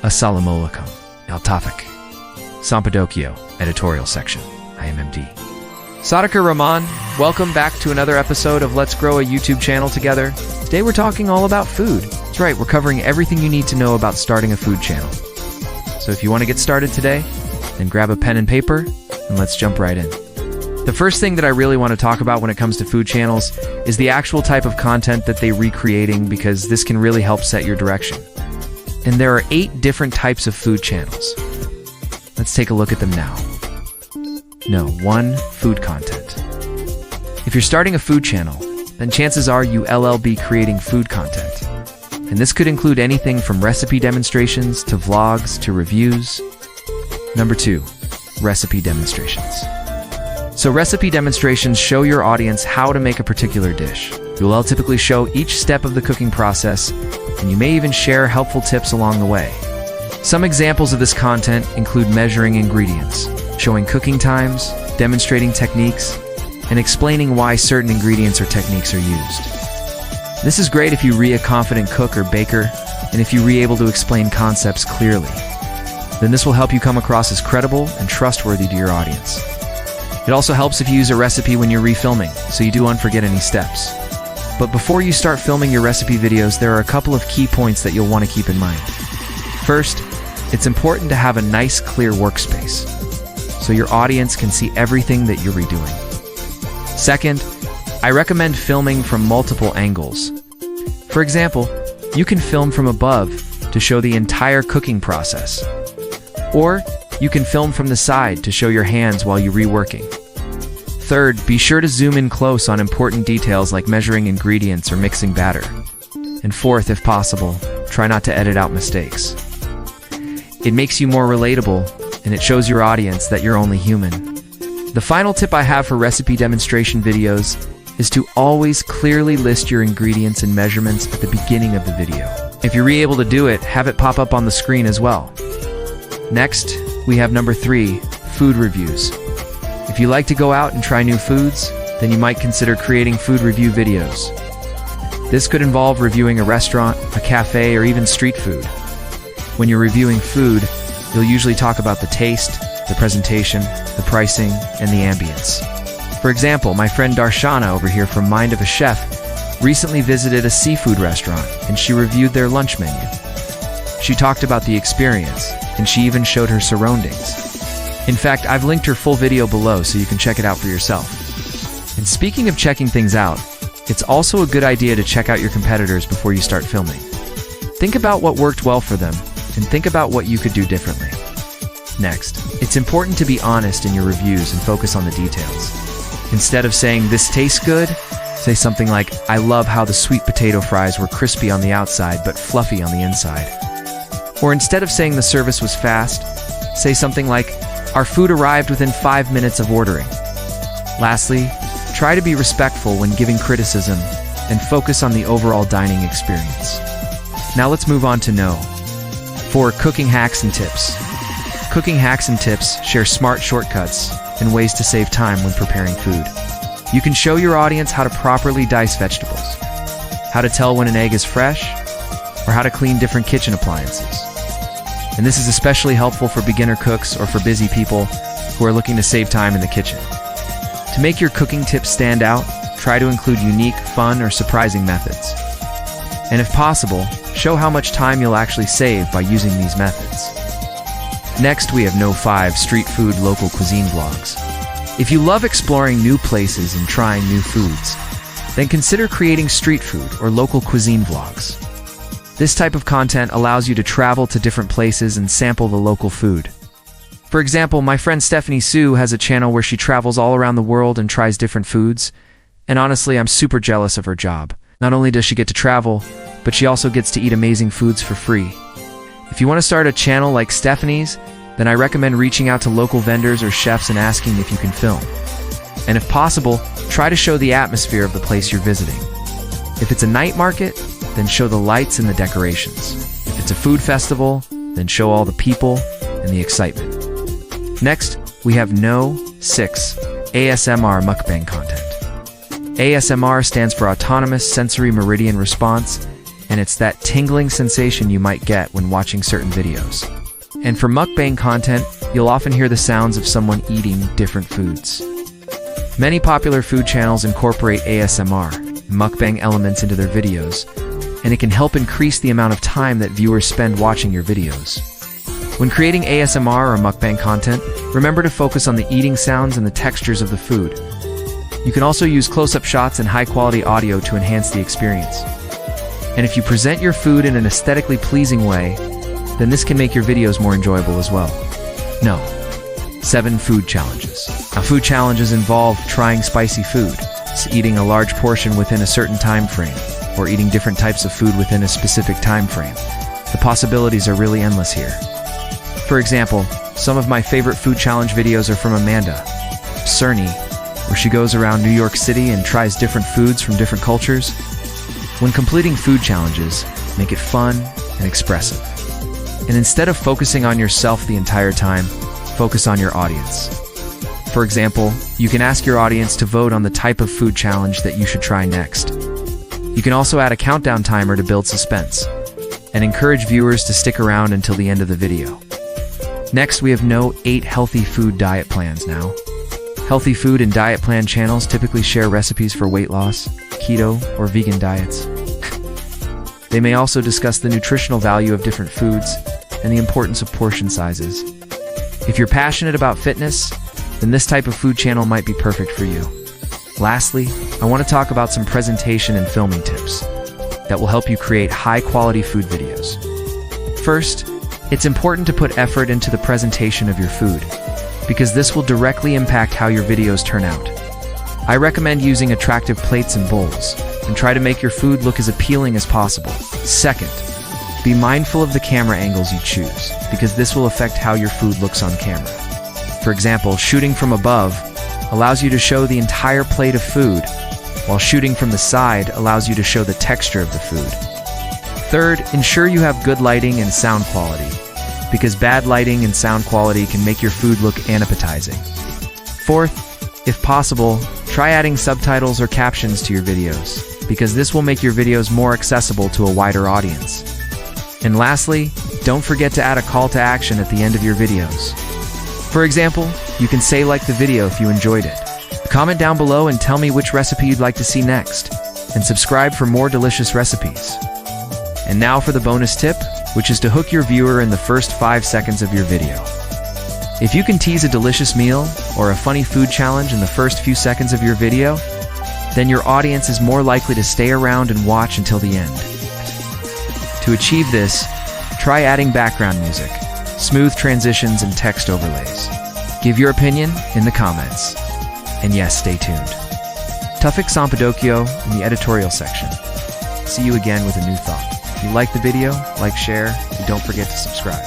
Assalamu Alaikum. Toufik. Sampadokyo, Editorial section. I am MD. Sadaqah Rahman, welcome back to another episode of Let's Grow a YouTube channel together. Today we're talking all about food. That's right, we're covering everything you need to know about starting a food channel. So if you want to get started today, then grab a pen and paper, and let's jump right in. The first thing that I really want to talk about when it comes to food channels is the actual type of content that they're recreating, because this can really help set your direction. And there are 8 different types of food channels. Let's take a look at them now. 1. Food content. If you're starting a food channel, then chances are you'll be creating food content. And this could include anything from recipe demonstrations to vlogs to reviews. 2. Recipe demonstrations. So recipe demonstrations show your audience how to make a particular dish. You'll typically show each step of the cooking process, and you may even share helpful tips along the way. Some examples of this content include measuring ingredients, showing cooking times, demonstrating techniques, and explaining why certain ingredients or techniques are used. This is great if you're a confident cook or baker, and if you're able to explain concepts clearly. Then this will help you come across as credible and trustworthy to your audience. It also helps if you use a recipe when you're refilming, so you don't forget any steps. But before you start filming your recipe videos, there are a couple of key points that you'll want to keep in mind. First, it's important to have a nice, clear workspace, so your audience can see everything that you're redoing. Second, I recommend filming from multiple angles. For example, you can film from above to show the entire cooking process. Or you can film from the side to show your hands while you're reworking. Third, be sure to zoom in close on important details like measuring ingredients or mixing batter. And fourth, if possible, try not to edit out mistakes. It makes you more relatable, and it shows your audience that you're only human. The final tip I have for recipe demonstration videos is to always clearly list your ingredients and measurements at the beginning of the video. If you're able to do it, have it pop up on the screen as well. Next, we have 3, food reviews. If you like to go out and try new foods, then you might consider creating food review videos. This could involve reviewing a restaurant, a cafe, or even street food. When you're reviewing food, you'll usually talk about the taste, the presentation, the pricing, and the ambience. For example, my friend Darshana over here from Mind of a Chef recently visited a seafood restaurant, and she reviewed their lunch menu. She talked about the experience, and she even showed her surroundings. In fact, I've linked her full video below so you can check it out for yourself. And speaking of checking things out, it's also a good idea to check out your competitors before you start filming. Think about what worked well for them, and think about what you could do differently. Next, it's important to be honest in your reviews and focus on the details. Instead of saying, "This tastes good," say something like, "I love how the sweet potato fries were crispy on the outside but fluffy on the inside." Or instead of saying the service was fast, say something like, "Our food arrived within 5 minutes of ordering." Lastly, try to be respectful when giving criticism and focus on the overall dining experience. Now let's move on to 4, cooking hacks and tips. Cooking hacks and tips share smart shortcuts and ways to save time when preparing food. You can show your audience how to properly dice vegetables, how to tell when an egg is fresh, or how to clean different kitchen appliances. And this is especially helpful for beginner cooks or for busy people who are looking to save time in the kitchen. To make your cooking tips stand out, try to include unique, fun, or surprising methods. And if possible, show how much time you'll actually save by using these methods. Next, we have 5, street food local cuisine vlogs. If you love exploring new places and trying new foods, then consider creating street food or local cuisine vlogs. This type of content allows you to travel to different places and sample the local food. For example, my friend Stephanie Sue has a channel where she travels all around the world and tries different foods. And honestly, I'm super jealous of her job. Not only does she get to travel, but she also gets to eat amazing foods for free. If you want to start a channel like Stephanie's, then I recommend reaching out to local vendors or chefs and asking if you can film. And if possible, try to show the atmosphere of the place you're visiting. If it's a night market, then show the lights and the decorations. If it's a food festival, then show all the people and the excitement. Next, we have 6, ASMR mukbang content. ASMR stands for Autonomous Sensory Meridian Response, and it's that tingling sensation you might get when watching certain videos. And for mukbang content, you'll often hear the sounds of someone eating different foods. Many popular food channels incorporate ASMR, mukbang elements into their videos, and it can help increase the amount of time that viewers spend watching your videos. When creating ASMR or mukbang content, remember to focus on the eating sounds and the textures of the food. You can also use close-up shots and high-quality audio to enhance the experience. And if you present your food in an aesthetically pleasing way, then this can make your videos more enjoyable as well. No. 7 food challenges. Now, food challenges involve trying spicy food, eating a large portion within a certain time frame, or eating different types of food within a specific time frame. The possibilities are really endless here. For example, some of my favorite food challenge videos are from Amanda Cerny, where she goes around New York City and tries different foods from different cultures. When completing food challenges, make it fun and expressive. And instead of focusing on yourself the entire time, focus on your audience. For example, you can ask your audience to vote on the type of food challenge that you should try next. You can also add a countdown timer to build suspense, and encourage viewers to stick around until the end of the video. Next, we have 8 healthy food diet plans now. Healthy food and diet plan channels typically share recipes for weight loss, keto, or vegan diets. They may also discuss the nutritional value of different foods and the importance of portion sizes. If you're passionate about fitness, then this type of food channel might be perfect for you. Lastly, I want to talk about some presentation and filming tips that will help you create high-quality food videos. First, it's important to put effort into the presentation of your food, because this will directly impact how your videos turn out. I recommend using attractive plates and bowls, and try to make your food look as appealing as possible. Second, be mindful of the camera angles you choose, because this will affect how your food looks on camera. For example, shooting from above allows you to show the entire plate of food, while shooting from the side allows you to show the texture of the food. Third, ensure you have good lighting and sound quality, because bad lighting and sound quality can make your food look unappetizing. Fourth, if possible, try adding subtitles or captions to your videos, because this will make your videos more accessible to a wider audience. And lastly, don't forget to add a call to action at the end of your videos. For example, you can say like the video if you enjoyed it. Comment down below and tell me which recipe you'd like to see next, and subscribe for more delicious recipes. And now for the bonus tip, which is to hook your viewer in the first 5 seconds of your video. If you can tease a delicious meal or a funny food challenge in the first few seconds of your video, then your audience is more likely to stay around and watch until the end. To achieve this, try adding background music, smooth transitions, and text overlays. Give your opinion in the comments. And yes, stay tuned. Toufik in the editorial section. See you again with a new thought. If you like the video, like, share, and don't forget to subscribe.